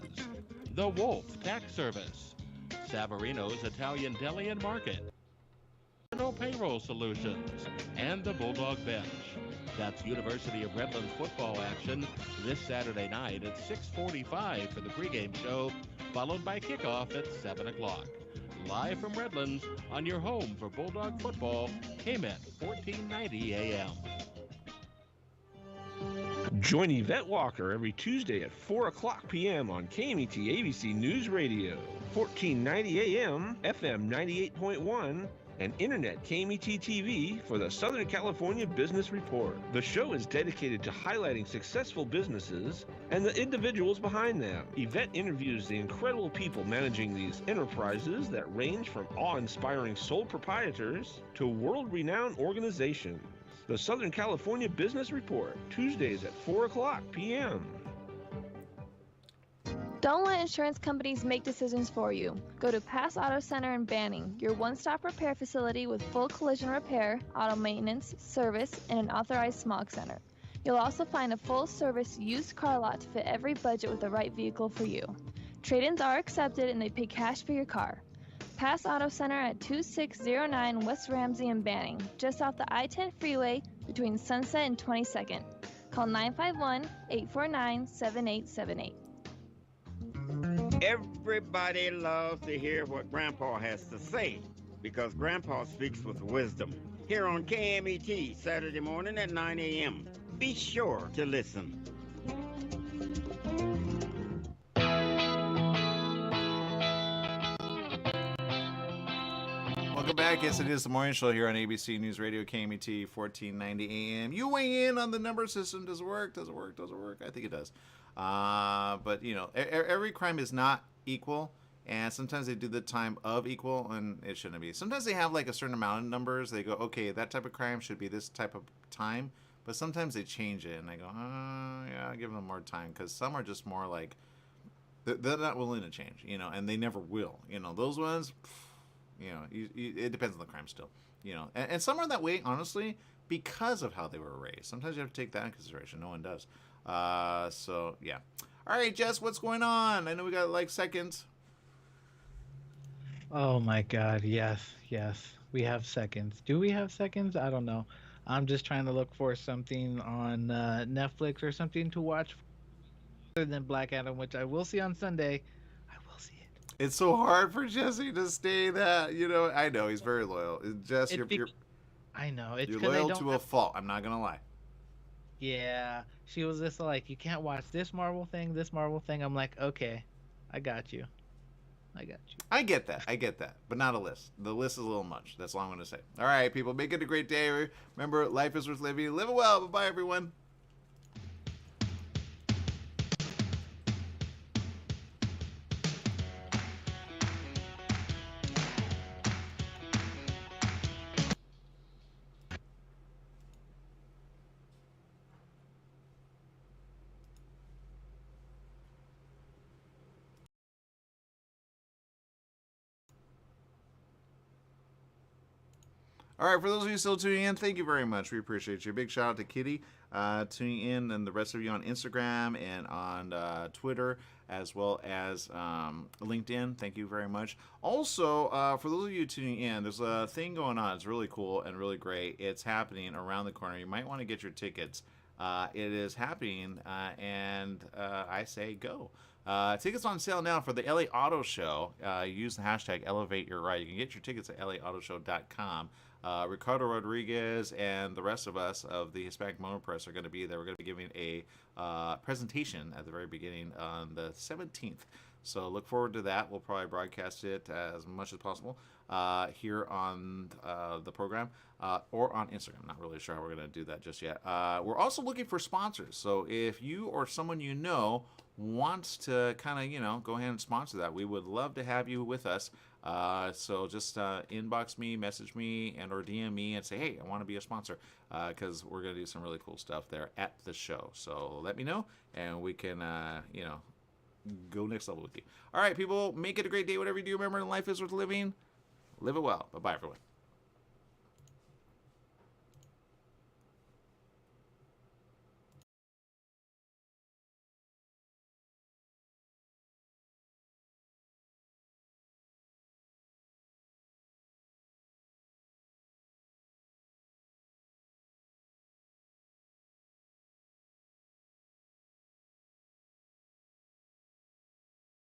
The Wolf Tax Service, Savarino's Italian Deli and Market, No Payroll Solutions, and the Bulldog Bench. That's University of Redlands football action this Saturday night at 6:45 for the pregame show, followed by kickoff at 7 o'clock. Live from Redlands on your home for Bulldog football, KMET 1490 AM. Join Yvette Walker every Tuesday at 4 o'clock p.m. on KMET ABC News Radio, 1490 AM, FM 98.1, and Internet KMET TV for the Southern California Business Report. The show is dedicated to highlighting successful businesses and the individuals behind them. Yvette interviews the incredible people managing these enterprises that range from awe-inspiring sole proprietors to world-renowned organizations. The Southern California Business Report, Tuesdays at 4 o'clock p.m. Don't let insurance companies make decisions for you. Go to Pass Auto Center in Banning, your one-stop repair facility with full collision repair, auto maintenance, service, and an authorized smog center. You'll also find a full-service used car lot to fit every budget with the right vehicle for you. Trade-ins are accepted and they pay cash for your car. Pass Auto Center at 2609 West Ramsey in Banning, just off the I-10 freeway between Sunset and 22nd. Call 951-849-7878. Everybody loves to hear what Grandpa has to say because Grandpa speaks with wisdom. Here on KMET, Saturday morning at 9 a.m. Be sure to listen. Welcome back. Yes, it is the morning show here on ABC News Radio, KMET 1490 AM. You weigh in on the number system. Does it work? Does it work? Does it work? I think it does. But, you know, every crime is not equal, and sometimes they do the time of equal, and it shouldn't be. Sometimes they have, like, a certain amount of numbers. They go, okay, that type of crime should be this type of time, but sometimes they change it, and I go, yeah, I'll give them more time, because some are just more like, they're not willing to change, you know, and they never will. You know, those ones, you know, it depends on the crime still, you know. And some are that way, honestly, because of how they were raised. Sometimes you have to take that in consideration. No one does. So, yeah. All right, Jess, what's going on? I know we got, like, seconds. Oh, my God. Yes. We have seconds. Do we have seconds? I don't know. I'm just trying to look for something on Netflix or something to watch other than Black Adam, which I will see on Sunday. I will see it. It's so hard for Jesse to stay that, you know. I know, he's very loyal. Jess, you're I know. It's you're 'cause loyal to a fault. I'm not going to lie. Yeah. She was just like, you can't watch this Marvel thing, this Marvel thing. I'm like, okay, I got you. I get that. But not a list. The list is a little much. That's all I'm going to say. All right, people, make it a great day. Remember, life is worth living. Live it well. Bye-bye, everyone. All right, for those of you still tuning in, thank you very much. We appreciate you. Big shout out to Kitty tuning in, and the rest of you on Instagram and on Twitter, as well as LinkedIn. Thank you very much. Also, for those of you tuning in, there's a thing going on. It's really cool and really great. It's happening around the corner. You might want to get your tickets. It is happening, and I say go. Tickets on sale now for the LA Auto Show. Use the hashtag ElevateYourRide. You can get your tickets at LAAutoShow.com. Ricardo Rodriguez and the rest of us of the Hispanic Motor Press are going to be there. We're going to be giving a presentation at the very beginning on the 17th. So look forward to that. We'll probably broadcast it as much as possible here on the program or on Instagram. Not really sure how we're going to do that just yet. We're also looking for sponsors. So if you or someone you know wants to kind of, you know, go ahead and sponsor that, we would love to have you with us. So just inbox me, message me, and or DM me and say, hey, I want to be a sponsor, because we're going to do some really cool stuff there at the show. So let me know, and we can, you know, go next level with you. All right, people, make it a great day, whatever you do. Remember, life is worth living. Live it well. Bye-bye, everyone.